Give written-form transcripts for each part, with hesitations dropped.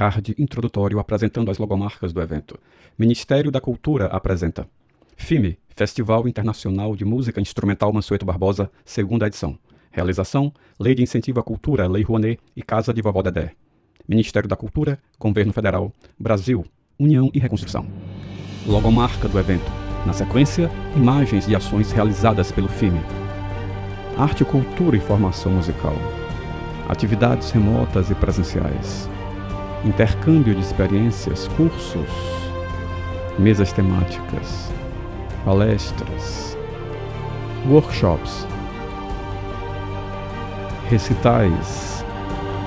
Card introdutório apresentando as logomarcas do evento. Ministério da Cultura apresenta FIME, Festival Internacional de Música Instrumental Mansueto Barbosa, segunda edição. Realização, Lei de Incentivo à Cultura, Lei Rouanet e Casa de Vovó Dedé. Ministério da Cultura, Governo Federal, Brasil, União e Reconstrução. Logomarca do evento. Na sequência, imagens de ações realizadas pelo FIME. Arte, cultura e formação musical. Atividades remotas e presenciais. Intercâmbio de experiências, cursos, mesas temáticas, palestras, workshops, recitais,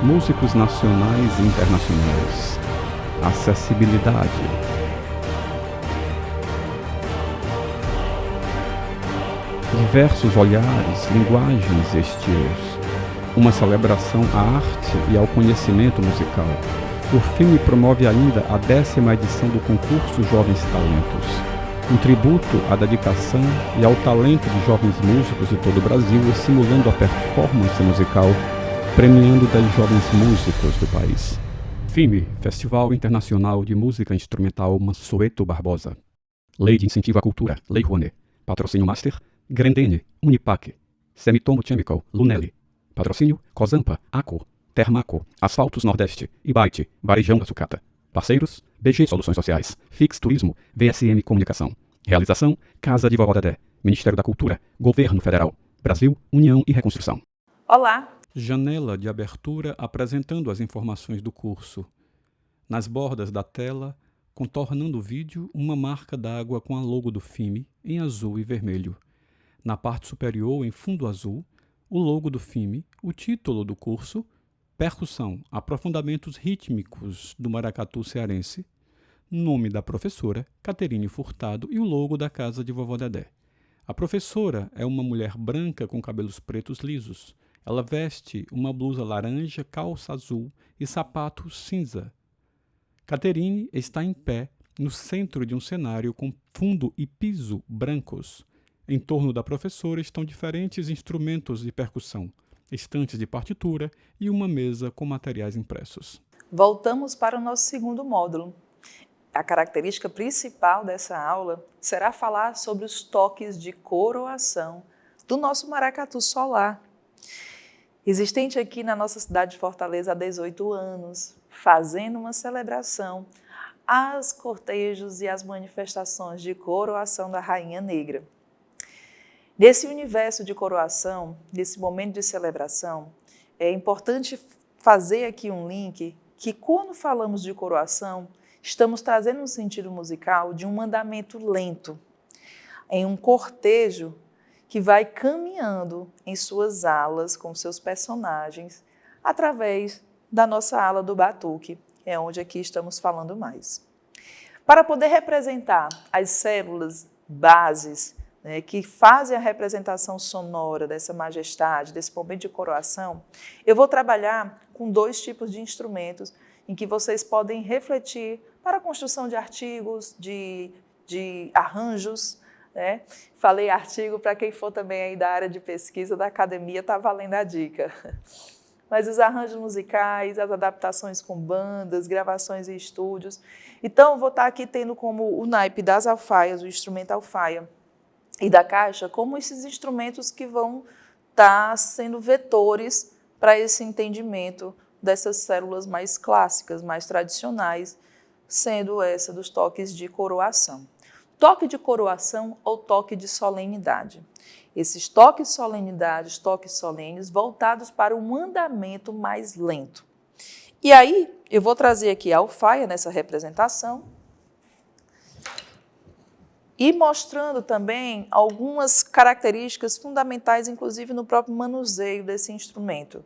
músicos nacionais e internacionais, acessibilidade, diversos olhares, linguagens e estilos, uma celebração à arte e ao conhecimento musical. O FIME promove ainda a 10ª edição do concurso Jovens Talentos, um tributo à dedicação e ao talento de jovens músicos de todo o Brasil, estimulando a performance musical, premiando 10 jovens músicos do país. FIME, Festival Internacional de Música Instrumental Mansueto Barbosa. Lei de Incentivo à Cultura, Lei Rouanet. Patrocínio Master, Grendene, Unipac, Semitomo Chemical, Lunelli. Patrocínio, Cosampa, Aco, Termaco, Asfaltos Nordeste, Ibite, Varejão da Sucata. Parceiros, BG Soluções Sociais, Fix Turismo, VSM Comunicação. Realização, Casa de Vovó Dedé, Ministério da Cultura, Governo Federal, Brasil, União e Reconstrução. Olá! Janela de abertura apresentando as informações do curso. Nas bordas da tela, contornando o vídeo, uma marca d'água com a logo do FIME em azul e vermelho. Na parte superior, em fundo azul, o logo do FIME, o título do curso, Percussão, Aprofundamentos Rítmicos do Maracatu Cearense, nome da professora, Caterine Furtado, e o logo da Casa de Vovó Dedé. A professora é uma mulher branca com cabelos pretos lisos. Ela veste uma blusa laranja, calça azul e sapato cinza. Caterine está em pé no centro de um cenário com fundo e piso brancos. Em torno da professora estão diferentes instrumentos de percussão, estantes de partitura e uma mesa com materiais impressos. Voltamos para o nosso segundo módulo. A característica principal dessa aula será falar sobre os toques de coroação do nosso maracatu solar, existente aqui na nossa cidade de Fortaleza há 18 anos, fazendo uma celebração às cortejos e às manifestações de coroação da Rainha Negra. Nesse universo de coroação, nesse momento de celebração, é importante fazer aqui um link que quando falamos de coroação, estamos trazendo um sentido musical de um andamento lento, em um cortejo que vai caminhando em suas alas com seus personagens, através da nossa ala do batuque, é onde aqui estamos falando mais. Para poder representar as células bases, que fazem a representação sonora dessa majestade, desse momento de coroação, eu vou trabalhar com 2 tipos de instrumentos em que vocês podem refletir para a construção de artigos, de arranjos. Falei artigo para quem for também aí da área de pesquisa da academia, está valendo a dica. Mas os arranjos musicais, as adaptações com bandas, gravações em estúdios. Então, vou estar aqui tendo como o naipe das alfaias, o instrumento alfaia, e da caixa, como esses instrumentos que vão estar sendo vetores para esse entendimento dessas células mais clássicas, mais tradicionais, sendo essa dos toques de coroação. Toque de coroação ou toque de solenidade. Esses toques de solenidade, toques solenes, voltados para um andamento mais lento. E aí, eu vou trazer aqui a alfaia nessa representação, e mostrando também algumas características fundamentais, inclusive no próprio manuseio desse instrumento.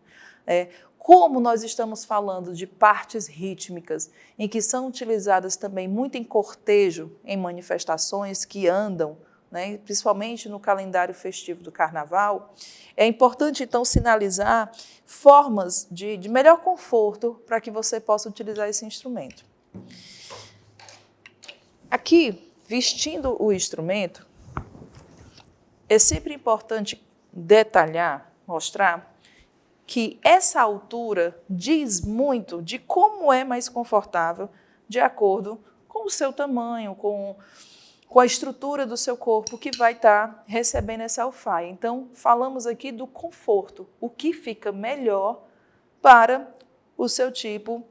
Como nós estamos falando de partes rítmicas, em que são utilizadas também muito em cortejo, em manifestações que andam, principalmente no calendário festivo do Carnaval, é importante, então, sinalizar formas de melhor conforto para que você possa utilizar esse instrumento. Aqui, vestindo o instrumento, é sempre importante detalhar, mostrar que essa altura diz muito de como é mais confortável de acordo com o seu tamanho, com a estrutura do seu corpo que vai estar recebendo essa alfaia. Então, falamos aqui do conforto, o que fica melhor para o seu tipo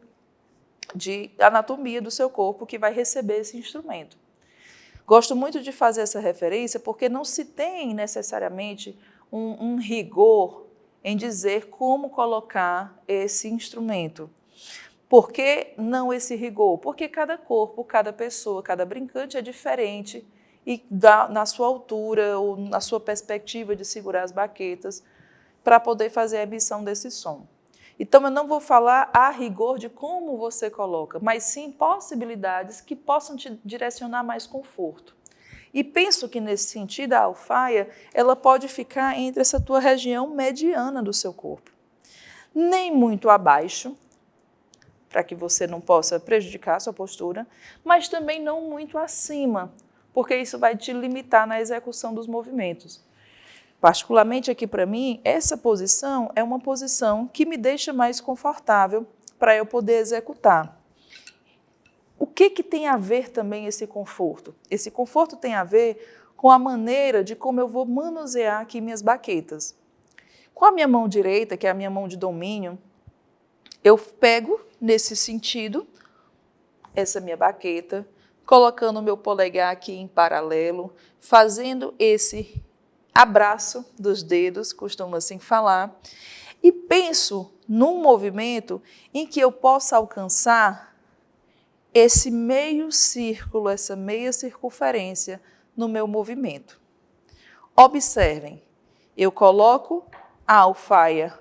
de anatomia do seu corpo que vai receber esse instrumento. Gosto muito de fazer essa referência porque não se tem necessariamente um rigor em dizer como colocar esse instrumento. Por que não esse rigor? Porque cada corpo, cada pessoa, cada brincante é diferente e na sua altura ou na sua perspectiva de segurar as baquetas para poder fazer a emissão desse som. Então, eu não vou falar a rigor de como você coloca, mas sim possibilidades que possam te direcionar mais conforto. E penso que, nesse sentido, a alfaia ela pode ficar entre essa tua região mediana do seu corpo. Nem muito abaixo, para que você não possa prejudicar a sua postura, mas também não muito acima, porque isso vai te limitar na execução dos movimentos. Particularmente aqui para mim, essa posição é uma posição que me deixa mais confortável para eu poder executar. O que tem a ver também esse conforto? Esse conforto tem a ver com a maneira de como eu vou manusear aqui minhas baquetas. Com a minha mão direita, que é a minha mão de domínio, eu pego nesse sentido essa minha baqueta, colocando o meu polegar aqui em paralelo, fazendo esse abraço dos dedos, costumo assim falar, e penso num movimento em que eu possa alcançar esse meio círculo, essa meia circunferência no meu movimento. Observem, eu coloco a alfaia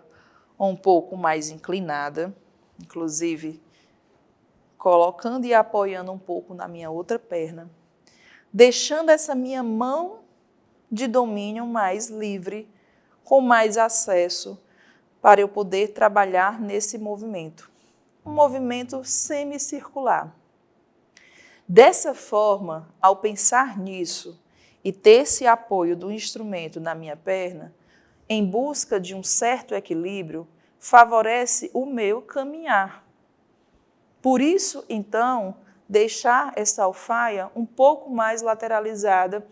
um pouco mais inclinada, inclusive colocando e apoiando um pouco na minha outra perna, deixando essa minha mão de domínio mais livre, com mais acesso, para eu poder trabalhar nesse movimento. Um movimento semicircular. Dessa forma, ao pensar nisso e ter esse apoio do instrumento na minha perna, em busca de um certo equilíbrio, favorece o meu caminhar. Por isso, então, deixar essa alfaia um pouco mais lateralizada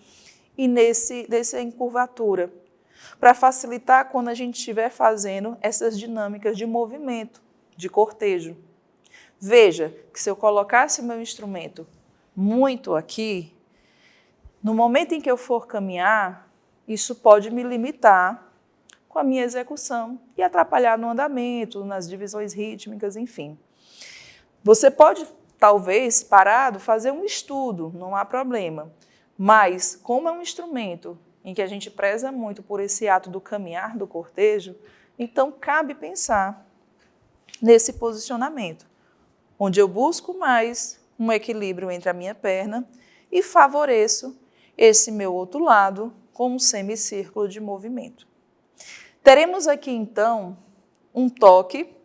e nessa encurvatura, para facilitar quando a gente estiver fazendo essas dinâmicas de movimento, de cortejo. Veja que se eu colocasse o meu instrumento muito aqui, no momento em que eu for caminhar, isso pode me limitar com a minha execução e atrapalhar no andamento, nas divisões rítmicas, enfim. Você pode, talvez, parado, fazer um estudo, não há problema. Mas, como é um instrumento em que a gente preza muito por esse ato do caminhar, do cortejo, então cabe pensar nesse posicionamento, onde eu busco mais um equilíbrio entre a minha perna e favoreço esse meu outro lado com um semicírculo de movimento. Teremos aqui, então, um toque,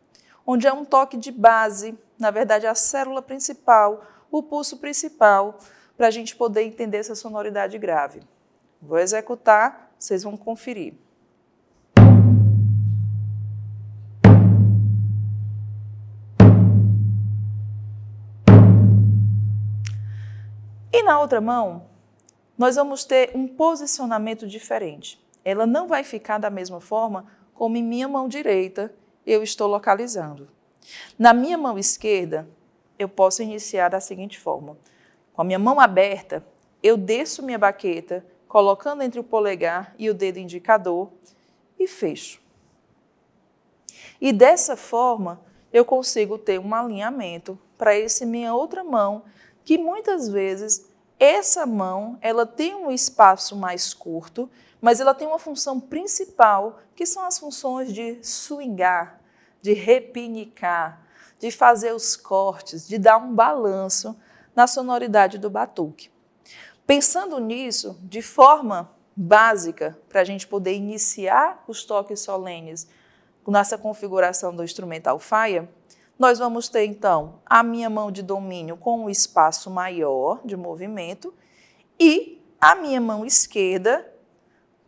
onde é um toque de base, na verdade, a célula principal, o pulso principal, para a gente poder entender essa sonoridade grave. Vou executar, vocês vão conferir. E na outra mão, nós vamos ter um posicionamento diferente. Ela não vai ficar da mesma forma como em minha mão direita eu estou localizando. Na minha mão esquerda, eu posso iniciar da seguinte forma. Com a minha mão aberta, eu desço minha baqueta, colocando entre o polegar e o dedo indicador e fecho. E dessa forma, eu consigo ter um alinhamento para essa minha outra mão, que muitas vezes essa mão ela tem um espaço mais curto, mas ela tem uma função principal, que são as funções de swingar, de repinicar, de fazer os cortes, de dar um balanço na sonoridade do batuque. Pensando nisso, de forma básica, para a gente poder iniciar os toques solenes nessa configuração do instrumento alfaia, nós vamos ter, então, a minha mão de domínio com um espaço maior de movimento e a minha mão esquerda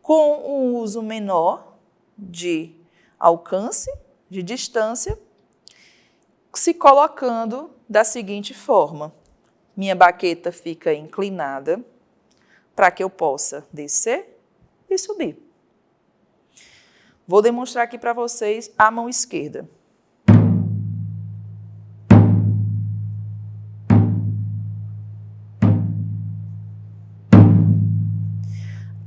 com um uso menor de alcance, de distância, se colocando da seguinte forma. Minha baqueta fica inclinada para que eu possa descer e subir. Vou demonstrar aqui para vocês a mão esquerda.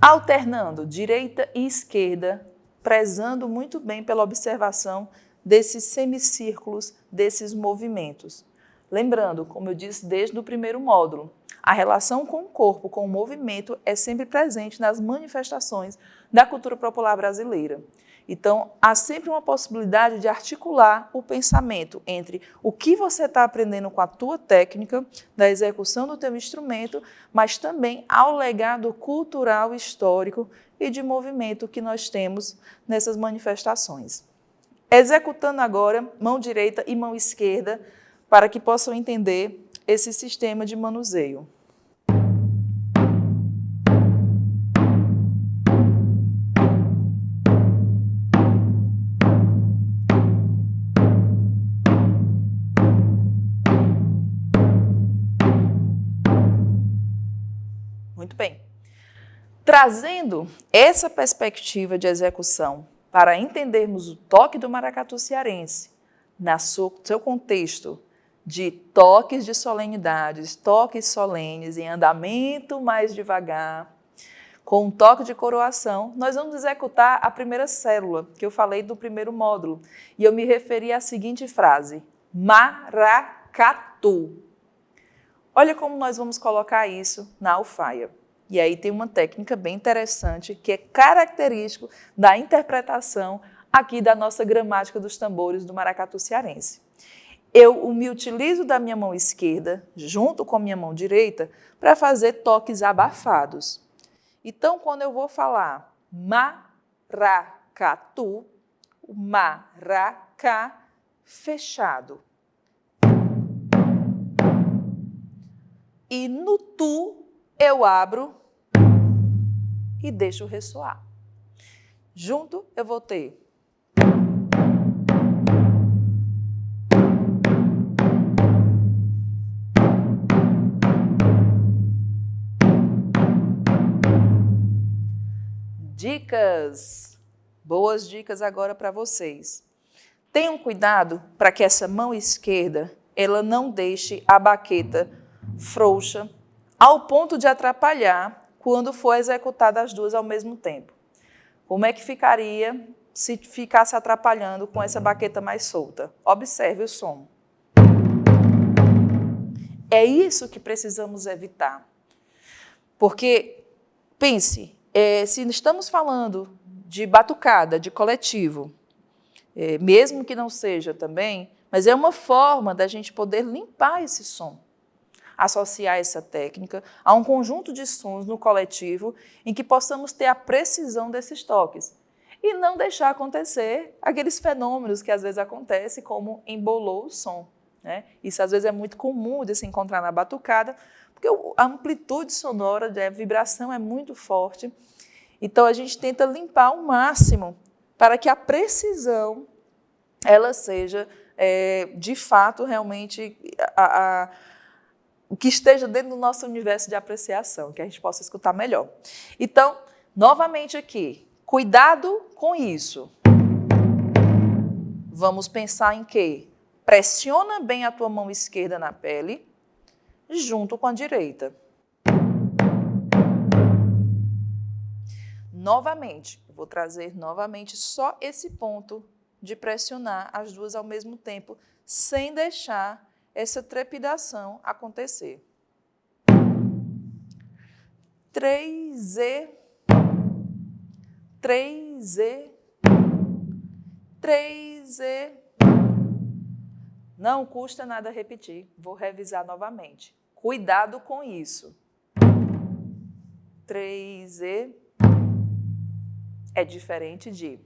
Alternando direita e esquerda, prezando muito bem pela observação desses semicírculos, desses movimentos. Lembrando, como eu disse desde o primeiro módulo, a relação com o corpo, com o movimento, é sempre presente nas manifestações da cultura popular brasileira. Então, há sempre uma possibilidade de articular o pensamento entre o que você está aprendendo com a tua técnica, da execução do teu instrumento, mas também ao legado cultural, histórico e de movimento que nós temos nessas manifestações. Executando agora mão direita e mão esquerda, para que possam entender esse sistema de manuseio. Muito bem. Trazendo essa perspectiva de execução para entendermos o toque do maracatu cearense, no seu contexto de toques de solenidades, toques solenes em andamento mais devagar, com um toque de coroação, nós vamos executar a primeira célula que eu falei do primeiro módulo. E eu me referi à seguinte frase: maracatu. Olha como nós vamos colocar isso na alfaia. E aí tem uma técnica bem interessante que é característico da interpretação aqui da nossa gramática dos tambores do maracatu cearense. Eu me utilizo da minha mão esquerda junto com a minha mão direita para fazer toques abafados. Então, quando eu vou falar maracatu, o maracá fechado. E no tu eu abro e deixo ressoar. Junto eu vou ter dicas, boas dicas agora para vocês. Tenham cuidado para que essa mão esquerda ela não deixe a baqueta frouxa ao ponto de atrapalhar quando for executada as duas ao mesmo tempo. Como é que ficaria se ficasse atrapalhando com essa baqueta mais solta? Observe o som. É isso que precisamos evitar. Porque, pense, se estamos falando de batucada, de coletivo, mesmo que não seja também, mas é uma forma da gente poder limpar esse som, associar essa técnica a um conjunto de sons no coletivo em que possamos ter a precisão desses toques e não deixar acontecer aqueles fenômenos que às vezes acontecem, como embolou o som, né? Isso às vezes é muito comum de se encontrar na batucada, porque a amplitude sonora, a vibração é muito forte. Então, a gente tenta limpar ao máximo para que a precisão ela seja, de fato, realmente o que esteja dentro do nosso universo de apreciação, que a gente possa escutar melhor. Então, novamente aqui, cuidado com isso. Vamos pensar em quê? Pressiona bem a tua mão esquerda na pele, junto com a direita. Novamente, eu vou trazer novamente só esse ponto de pressionar as duas ao mesmo tempo, sem deixar essa trepidação acontecer. 3E, 3E, 3E. Não custa nada repetir, vou revisar novamente. Cuidado com isso. 3E é diferente de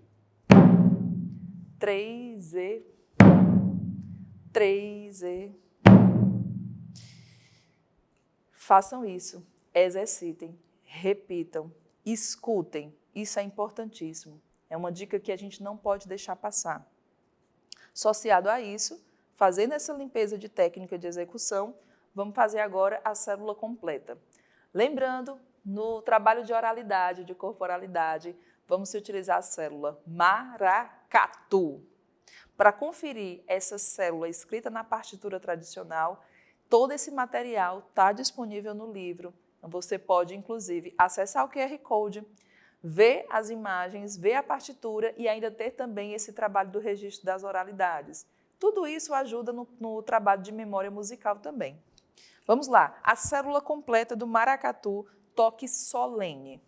3E, 3E. Façam isso, exercitem, repitam, escutem. Isso é importantíssimo. É uma dica que a gente não pode deixar passar. Associado a isso, fazendo essa limpeza de técnica de execução, vamos fazer agora a célula completa. Lembrando, no trabalho de oralidade, de corporalidade, vamos utilizar a célula maracatu. Para conferir essa célula escrita na partitura tradicional, todo esse material está disponível no livro. Você pode, inclusive, acessar o QR Code, ver as imagens, ver a partitura e ainda ter também esse trabalho do registro das oralidades. Tudo isso ajuda no trabalho de memória musical também. Vamos lá, a célula completa do maracatu, toque solene.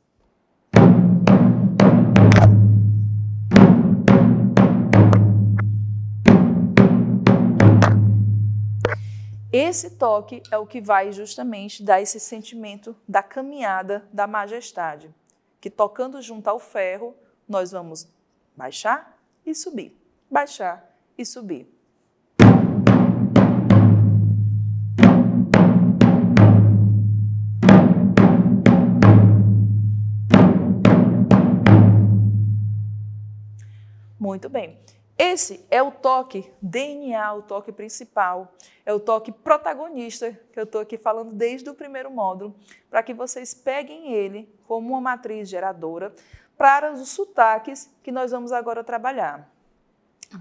Esse toque é o que vai justamente dar esse sentimento da caminhada da majestade, que tocando junto ao ferro, nós vamos baixar e subir, baixar e subir. Muito bem. Esse é o toque DNA, o toque principal, é o toque protagonista, que eu estou aqui falando desde o primeiro módulo, para que vocês peguem ele como uma matriz geradora para os sotaques que nós vamos agora trabalhar.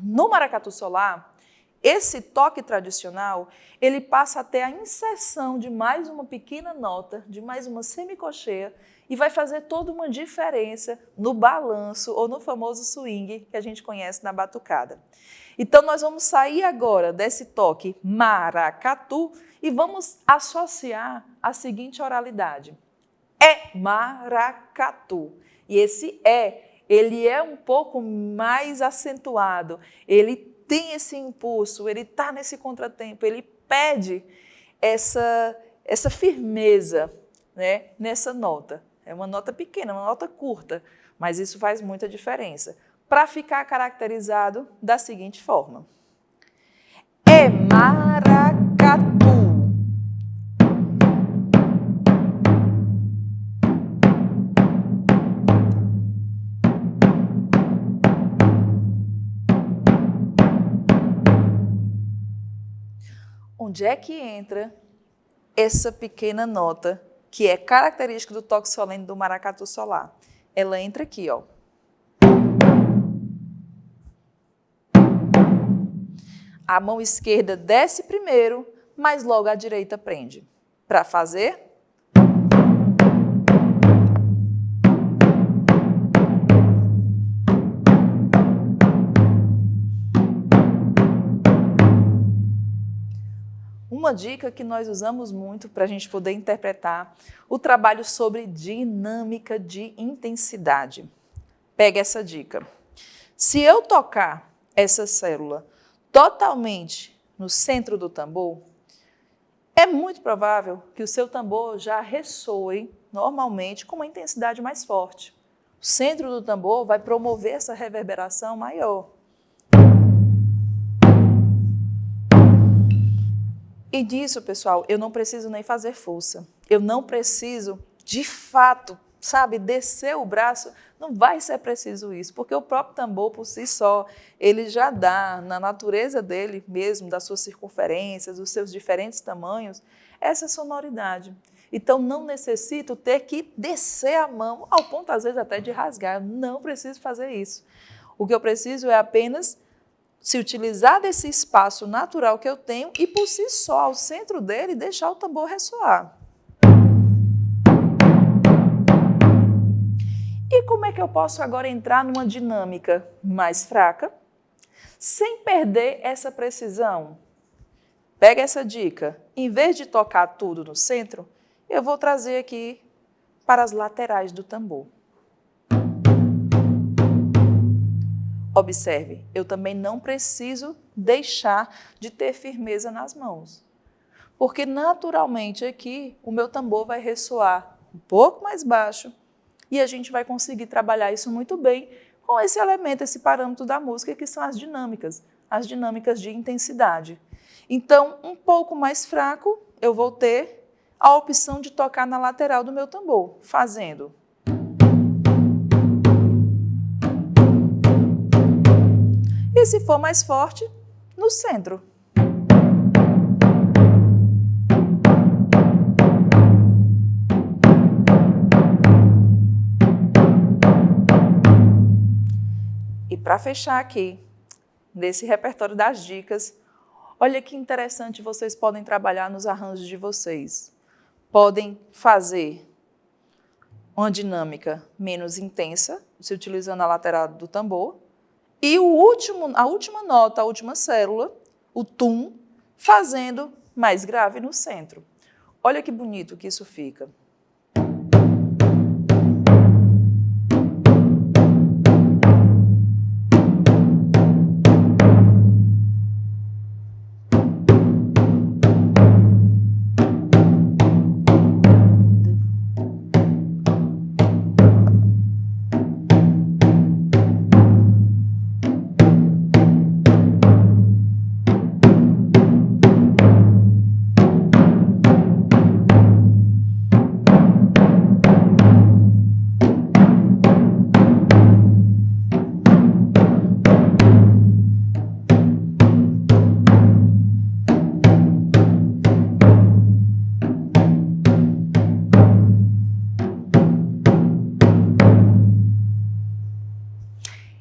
No maracatu solar, esse toque tradicional, ele passa até a inserção de mais uma pequena nota, de mais uma semicocheia, e vai fazer toda uma diferença no balanço ou no famoso swing que a gente conhece na batucada. Então, nós vamos sair agora desse toque maracatu e vamos associar a seguinte oralidade. É maracatu. E esse ele é um pouco mais acentuado, ele tem esse impulso, ele está nesse contratempo, ele pede essa firmeza, né, nessa nota. É uma nota pequena, uma nota curta, mas isso faz muita diferença. Para ficar caracterizado da seguinte forma. É maracatu. Onde é que entra essa pequena nota que é característica do toque solene do maracatu solar? Ela entra aqui, ó. A mão esquerda desce primeiro, mas logo a direita prende. Para fazer... Uma dica que nós usamos muito para a gente poder interpretar o trabalho sobre dinâmica de intensidade. Pega essa dica. Se eu tocar essa célula totalmente no centro do tambor, é muito provável que o seu tambor já ressoe normalmente com uma intensidade mais forte. O centro do tambor vai promover essa reverberação maior. E disso, pessoal, eu não preciso nem fazer força. Eu não preciso, de fato, sabe, descer o braço. Não vai ser preciso isso, porque o próprio tambor, por si só, ele já dá, na natureza dele mesmo, das suas circunferências, dos seus diferentes tamanhos, essa sonoridade. Então, não necessito ter que descer a mão, ao ponto, às vezes, até de rasgar. Eu não preciso fazer isso. O que eu preciso é apenas se utilizar desse espaço natural que eu tenho e, por si só, ao centro dele, deixar o tambor ressoar. E como é que eu posso agora entrar numa dinâmica mais fraca, sem perder essa precisão? Pega essa dica. Em vez de tocar tudo no centro, eu vou trazer aqui para as laterais do tambor. Observe, eu também não preciso deixar de ter firmeza nas mãos, porque naturalmente aqui o meu tambor vai ressoar um pouco mais baixo e a gente vai conseguir trabalhar isso muito bem com esse elemento, esse parâmetro da música, que são as dinâmicas de intensidade. Então, um pouco mais fraco, eu vou ter a opção de tocar na lateral do meu tambor, fazendo. se for mais forte, no centro. E para fechar aqui, nesse repertório das dicas, olha que interessante, vocês podem trabalhar nos arranjos de vocês. Podem fazer uma dinâmica menos intensa, se utilizando a lateral do tambor, e a última nota, a última célula, o tum, fazendo mais grave no centro. Olha que bonito que isso fica.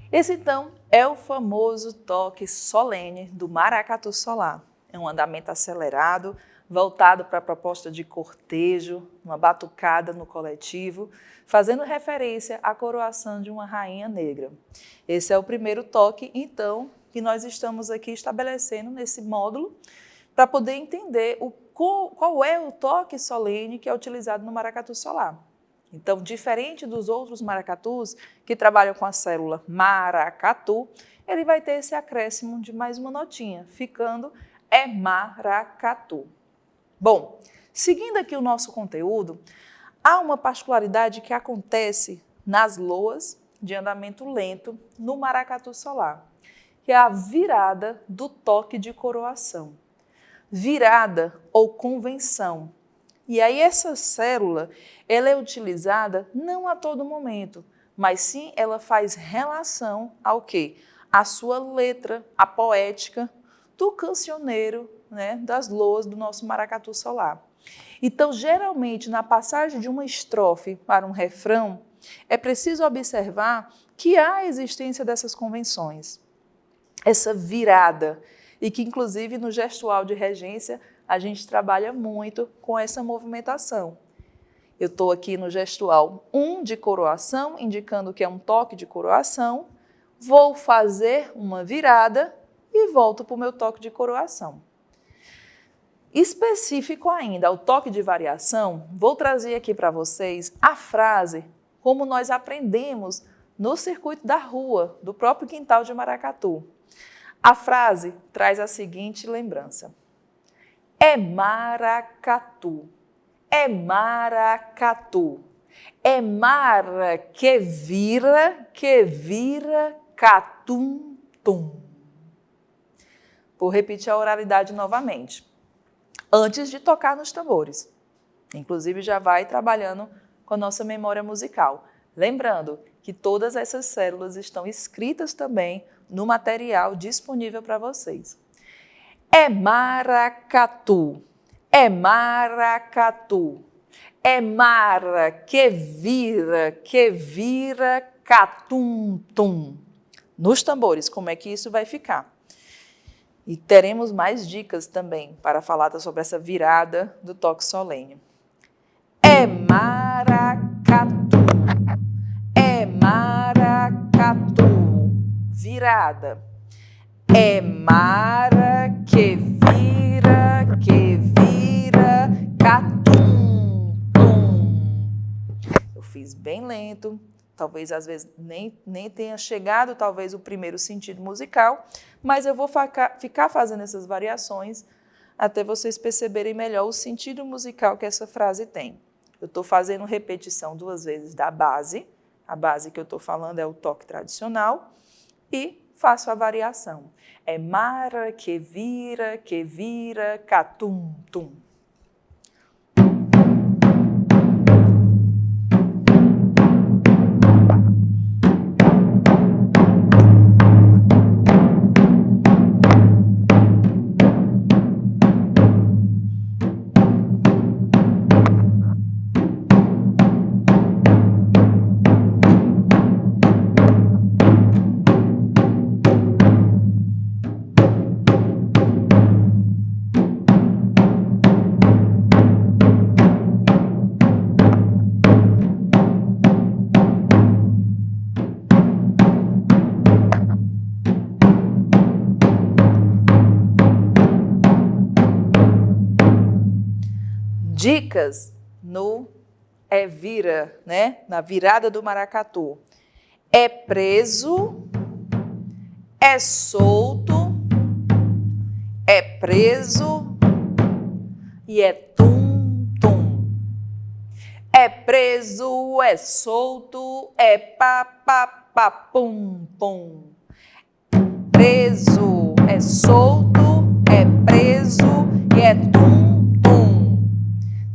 Esse, então, é o famoso toque solene do maracatu solar. É um andamento acelerado, voltado para a proposta de cortejo, uma batucada no coletivo, fazendo referência à coroação de uma rainha negra. Esse é o primeiro toque, então, que nós estamos aqui estabelecendo nesse módulo, para poder entender qual é o toque solene que é utilizado no maracatu solar. Então, diferente dos outros maracatus que trabalham com a célula maracatu, ele vai ter esse acréscimo de mais uma notinha, ficando maracatu. Bom, seguindo aqui o nosso conteúdo, há uma particularidade que acontece nas loas de andamento lento no maracatu solar, que é a virada do toque de coroação. Virada ou convenção. E aí essa célula, ela é utilizada não a todo momento, mas sim ela faz relação ao quê? A sua letra, a poética do cancioneiro, né, das loas do nosso maracatu solar. Então, geralmente, na passagem de uma estrofe para um refrão, é preciso observar que há a existência dessas convenções, essa virada, e que, inclusive, no gestual de regência, a gente trabalha muito com essa movimentação. Eu estou aqui no gestual 1 de coroação, indicando que é um toque de coroação, vou fazer uma virada e volto para o meu toque de coroação. Específico ainda ao toque de variação, vou trazer aqui para vocês a frase como nós aprendemos no circuito da rua, do próprio quintal de maracatu. A frase traz a seguinte lembrança. É maracatu, é maracatu, é mara que vira, catum-tum. Vou repetir a oralidade novamente, antes de tocar nos tambores. Inclusive já vai trabalhando com a nossa memória musical. Lembrando que todas essas células estão escritas também no material disponível para vocês. É maracatu, é maracatu, é mara que vira, catum-tum. Nos tambores, como é que isso vai ficar? E teremos mais dicas também para falar sobre essa virada do toque solene. É maracatu, é maracatu, virada. É mara que vira, catum-tum. Eu fiz bem lento, talvez às vezes nem tenha chegado talvez o primeiro sentido musical, mas eu vou ficar fazendo essas variações até vocês perceberem melhor o sentido musical que essa frase tem. Eu estou fazendo repetição 2 vezes da base, a base que eu estou falando é o toque tradicional, e faço a variação. É mara que vira, catum-tum. Dicas no vira, né? Na virada do maracatu. É preso, é solto, é preso e é tum-tum. É preso, é solto, é pá-pá-pá-pum-pum. Preso, é solto, é preso e é tum-tum.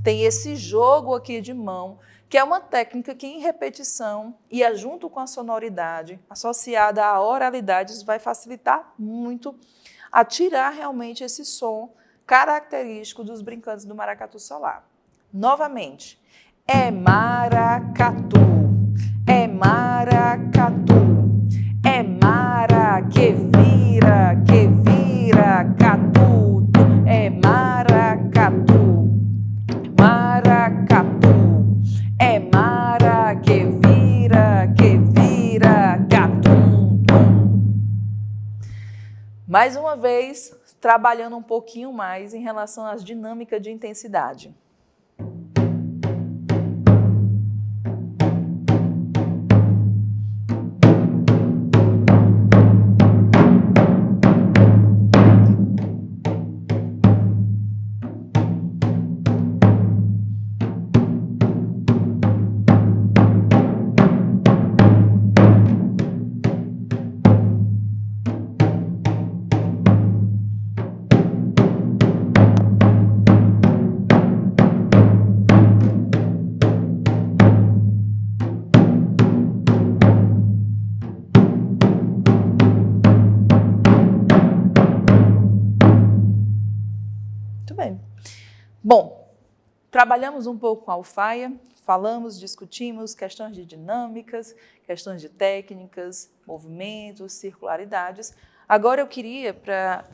Tem esse jogo aqui de mão, que é uma técnica que em repetição e junto com a sonoridade, associada à oralidade, vai facilitar muito a tirar realmente esse som característico dos brincantes do maracatu solar. Novamente, é maracatu, é maracatu, é mara que vira, catuto, é maracatu, maracatu, é mara que vira, catum. Mais uma vez, trabalhando um pouquinho mais em relação às dinâmicas de intensidade. Bom, trabalhamos um pouco com a alfaia, falamos, discutimos questões de dinâmicas, questões de técnicas, movimentos, circularidades. Agora eu queria, para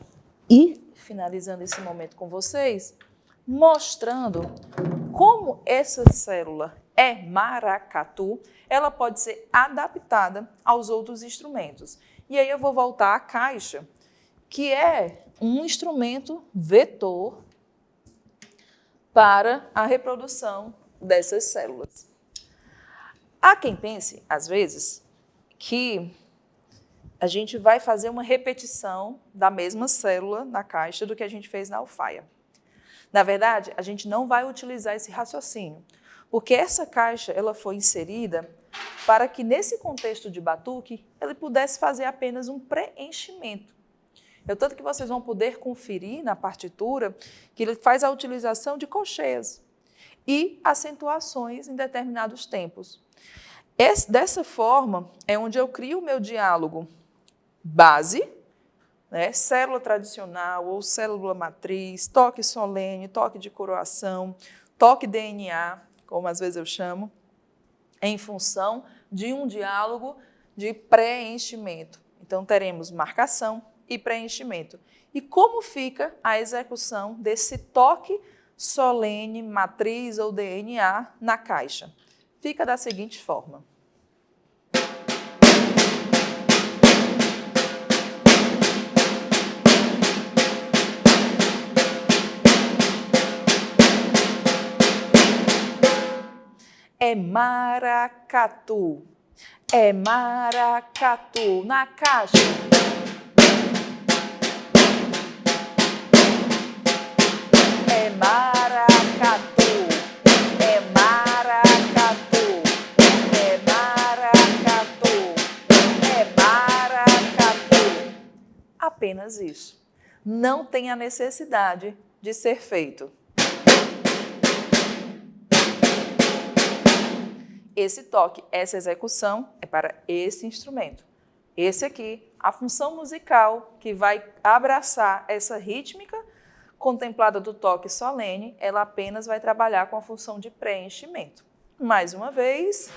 ir finalizando esse momento com vocês, mostrando como essa célula é maracatu, ela pode ser adaptada aos outros instrumentos. E aí eu vou voltar à caixa, que é um instrumento vetor para a reprodução dessas células. Há quem pense, às vezes, que a gente vai fazer uma repetição da mesma célula na caixa do que a gente fez na alfaia. Na verdade, a gente não vai utilizar esse raciocínio, porque essa caixa ela foi inserida para que, nesse contexto de batuque, ele pudesse fazer apenas um preenchimento. Tanto que vocês vão poder conferir na partitura que ele faz a utilização de colcheias e acentuações em determinados tempos. Dessa forma, é onde eu crio o meu diálogo base, né, célula tradicional ou célula matriz, toque solene, toque de coroação, toque DNA, como às vezes eu chamo, em função de um diálogo de preenchimento. Então, teremos marcação e preenchimento. E como fica a execução desse toque solene, matriz ou DNA na caixa? Fica da seguinte forma. É maracatu, na caixa. É maracatu, é maracatu, é maracatu, é maracatu. Apenas isso. Não tem a necessidade de ser feito. Esse toque, essa execução é para esse instrumento. Esse aqui, a função musical que vai abraçar essa rítmica contemplada do toque solene, ela apenas vai trabalhar com a função de preenchimento. Mais uma vez.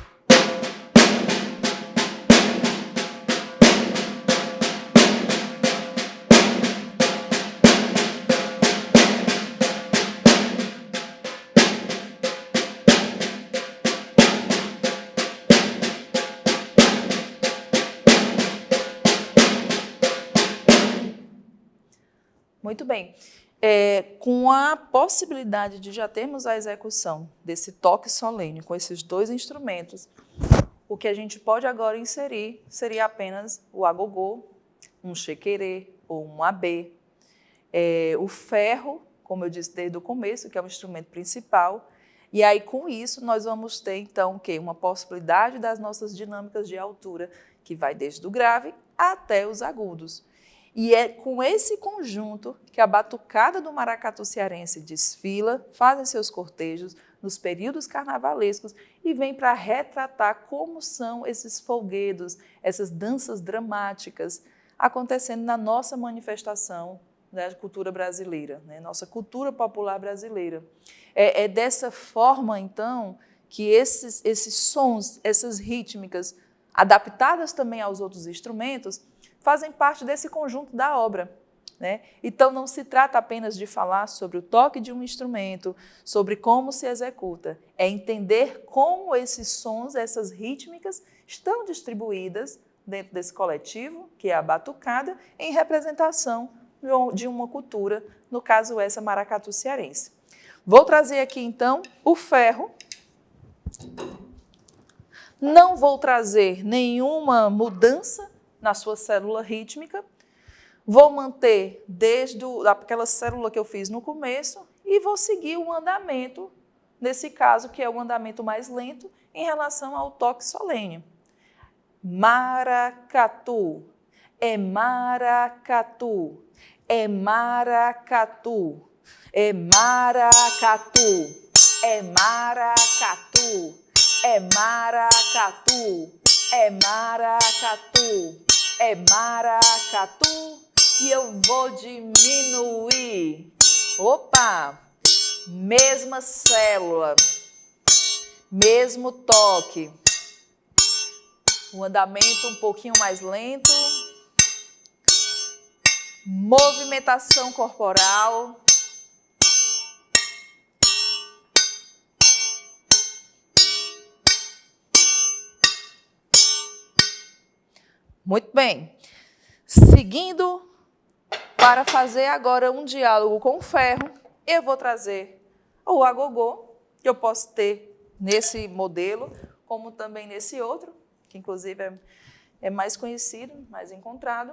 Muito bem. com a possibilidade de já termos a execução desse toque solene com esses dois instrumentos, o que a gente pode agora inserir seria apenas o agogô, um xequerê ou um abê, o ferro, como eu disse desde o começo, que é o instrumento principal, e aí com isso nós vamos ter então uma possibilidade das nossas dinâmicas de altura, que vai desde o grave até os agudos. E é com esse conjunto que a batucada do maracatu cearense desfila, fazem seus cortejos nos períodos carnavalescos e vem para retratar como são esses folguedos, essas danças dramáticas acontecendo na nossa manifestação da cultura brasileira, né? Nossa cultura popular brasileira. É dessa forma, então, que esses sons, essas rítmicas, adaptadas também aos outros instrumentos, fazem parte desse conjunto da obra, né? Então, não se trata apenas de falar sobre o toque de um instrumento, sobre como se executa, é entender como esses sons, essas rítmicas, estão distribuídas dentro desse coletivo, que é a batucada, em representação de uma cultura, no caso essa maracatu cearense. Vou trazer aqui, então, o ferro. Não vou trazer nenhuma mudança na sua célula rítmica, vou manter desde aquela célula que eu fiz no começo e vou seguir o andamento, nesse caso, que é o andamento mais lento, em relação ao toque solene. Maracatu, é maracatu, é maracatu, é maracatu, é maracatu, é maracatu, é maracatu, é maracatu, e eu vou diminuir. Opa! Mesma célula, mesmo toque. O andamento um pouquinho mais lento. Movimentação corporal. Muito bem. Seguindo para fazer agora um diálogo com o ferro, eu vou trazer o agogô, que eu posso ter nesse modelo, como também nesse outro, que inclusive é mais conhecido, mais encontrado.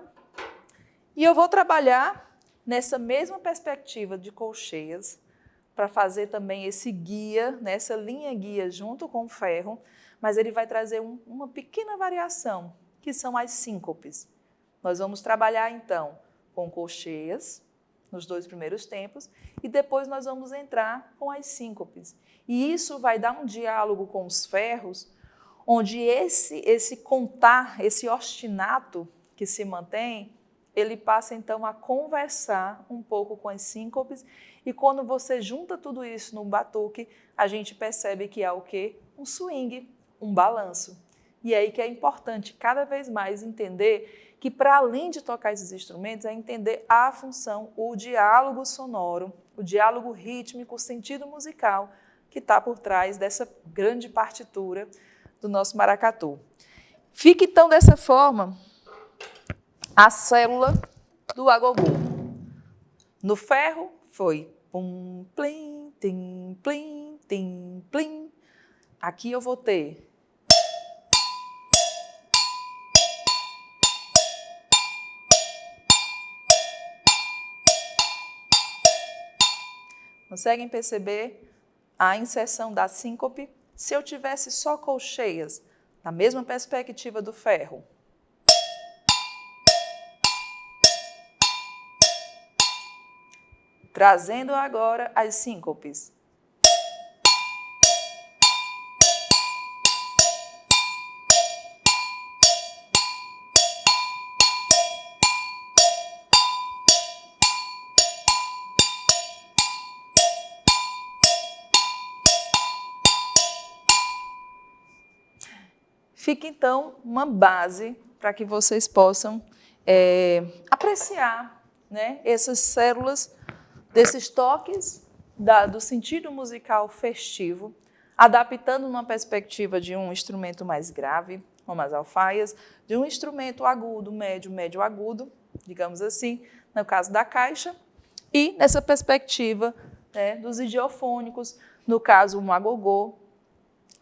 E eu vou trabalhar nessa mesma perspectiva de colcheias, para fazer também esse guia, nessa linha guia junto com o ferro, mas ele vai trazer uma pequena variação, que são as síncopes. Nós vamos trabalhar, então, com colcheias, nos dois primeiros tempos, e depois nós vamos entrar com as síncopes. E isso vai dar um diálogo com os ferros, onde esse contar, esse ostinato que se mantém, ele passa, então, a conversar um pouco com as síncopes, e quando você junta tudo isso no batuque, a gente percebe que há o quê? Um swing, um balanço. E é aí que é importante cada vez mais entender que, para além de tocar esses instrumentos, é entender a função, o diálogo sonoro, o diálogo rítmico, o sentido musical que está por trás dessa grande partitura do nosso maracatu. Fica, então, dessa forma a célula do agogô. No ferro foi pum, plim, tim, plim, tim, plim. Aqui eu vou ter Conseguem perceber a inserção da síncope? Se eu tivesse só colcheias, na mesma perspectiva do ferro. Trazendo agora as síncopes. Fica, então, uma base para que vocês possam apreciar, né, essas células desses toques do sentido musical festivo, adaptando numa perspectiva de um instrumento mais grave, como as alfaias, de um instrumento agudo, médio, médio agudo, digamos assim, no caso da caixa, E nessa perspectiva, né, dos idiofônicos, no caso o magogô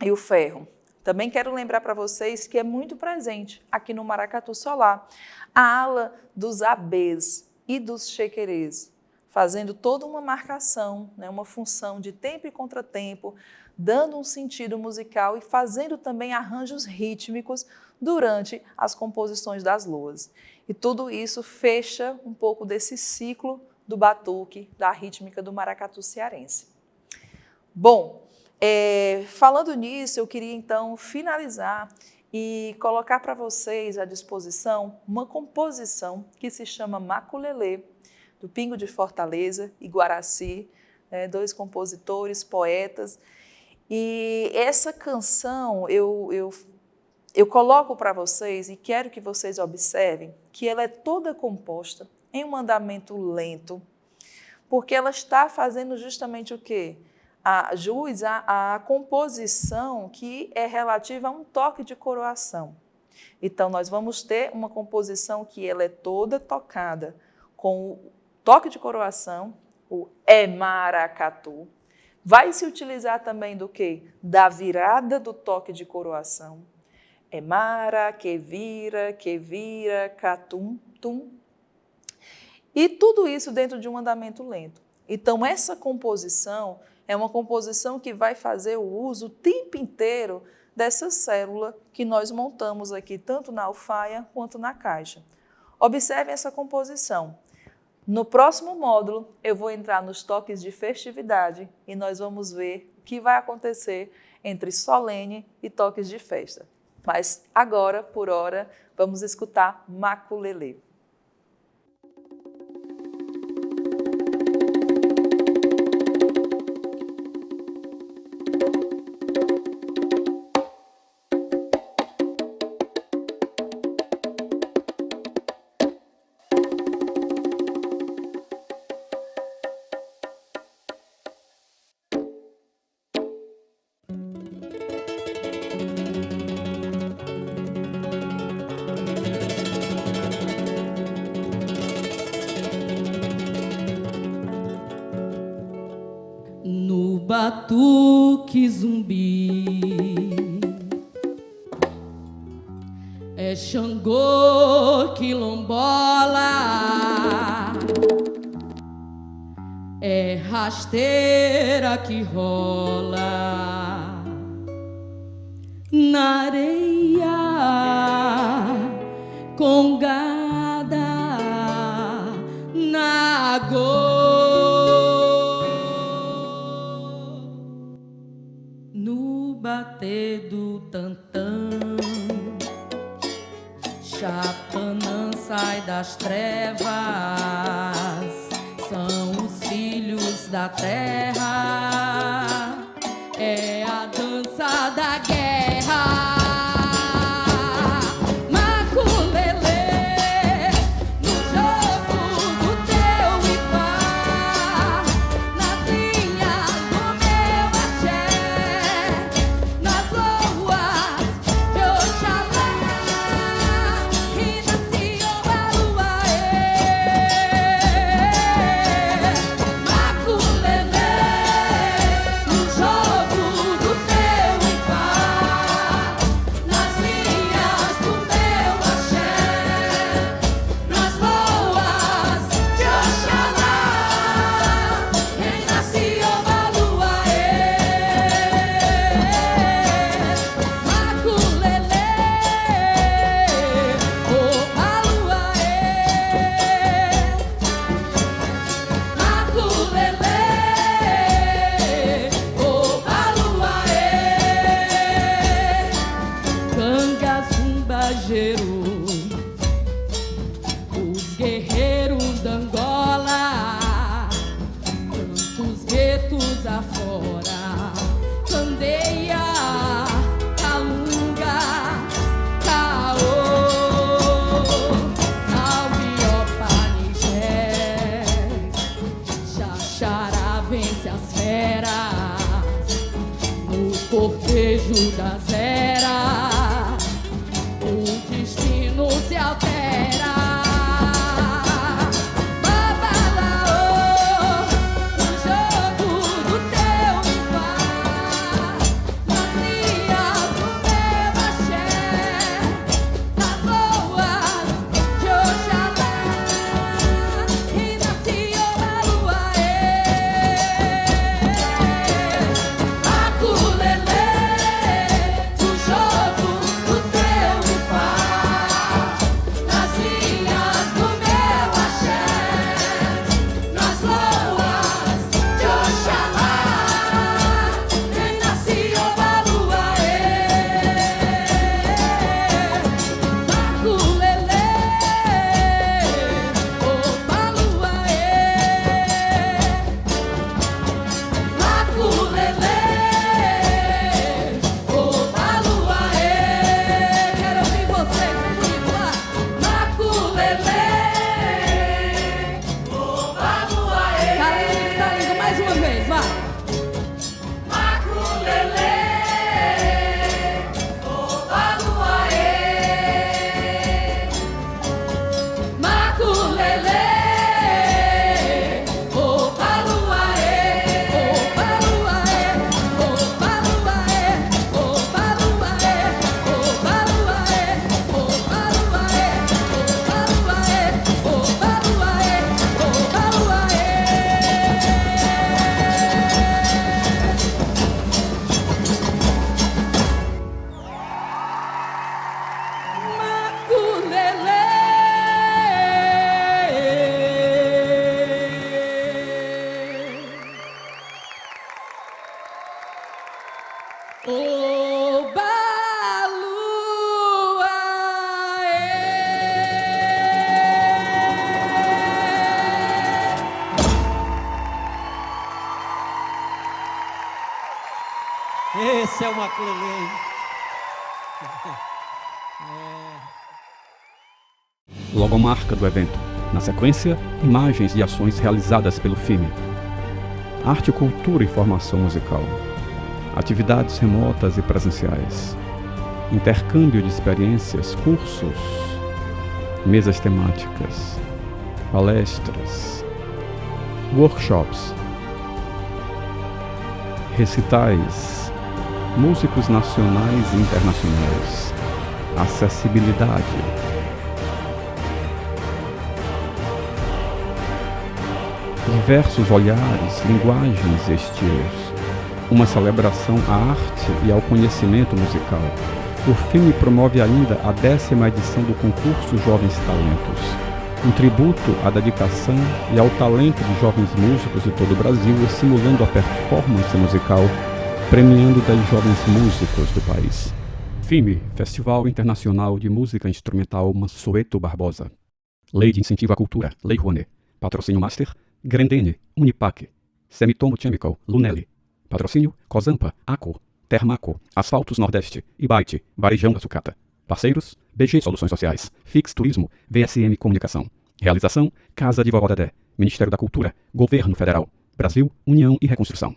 e o ferro. Também quero lembrar para vocês que é muito presente aqui no maracatu solar a ala dos abês e dos chequerês, fazendo toda uma marcação, né, uma função de tempo e contratempo, dando um sentido musical e fazendo também arranjos rítmicos durante as composições das luas. E tudo isso fecha um pouco desse ciclo do batuque, da rítmica do maracatu cearense. Bom, falando nisso, eu queria então finalizar e colocar para vocês à disposição uma composição que se chama Maculelê, do Pingo de Fortaleza e Guaraci, dois compositores, poetas. E essa canção eu coloco para vocês e quero que vocês observem que ela é toda composta em um andamento lento, porque ela está fazendo justamente o quê? Jus a composição que é relativa a um toque de coroação. Então, nós vamos ter uma composição que ela é toda tocada com o toque de coroação, o maracatu. Vai se utilizar também do quê? Da virada do toque de coroação. Mara, que vira, catum, tum. E tudo isso dentro de um andamento lento. Então, essa composição é uma composição que vai fazer o uso o tempo inteiro dessa célula que nós montamos aqui, tanto na alfaia quanto na caixa. Observem essa composição. No próximo módulo, eu vou entrar nos toques de festividade e nós vamos ver o que vai acontecer entre solene e toques de festa. Mas agora, por hora, vamos escutar Maculelê. Batuque zumbi é Xangô quilombola, é rasteira que rola na areia congada na água. Bater do tantã, Chapanã sai das trevas, são os filhos da terra, é a dança da guerra. Os guerreiros da Angola, tantos guetos afora, Candeia, Calunga, Caô, salve ó Panigé, Xaxará vence as feras, no cortejo das eras. O destino se altera. Babalaô, Oba, lua, Esse é o maculelê. Logomarca do evento. Na sequência, imagens e ações realizadas pelo filme. Arte, cultura e formação musical. Atividades remotas e presenciais. Intercâmbio de experiências, cursos. Mesas temáticas. Palestras. Workshops. Recitais. Músicos nacionais e internacionais. Acessibilidade. Diversos olhares, linguagens e estilos. Uma celebração à arte e ao conhecimento musical. O filme promove ainda a 10ª edição do concurso Jovens Talentos. Um tributo à dedicação e ao talento de jovens músicos de todo o Brasil, estimulando a performance musical, premiando 10 jovens músicos do país. FIME, Festival Internacional de Música Instrumental Mansueto Barbosa. Lei de Incentivo à Cultura, Lei Rouanet. Patrocínio Master, Grendene, Unipac, Semitomo Chemical, Lunelli. Patrocínio, Cosampa, Aco, Termaco, Asfaltos Nordeste, Ibite, Varejão da Sucata. Parceiros, BG Soluções Sociais, Fix Turismo, VSM Comunicação. Realização, Casa de Vovó Dedé, Ministério da Cultura, Governo Federal, Brasil, União e Reconstrução.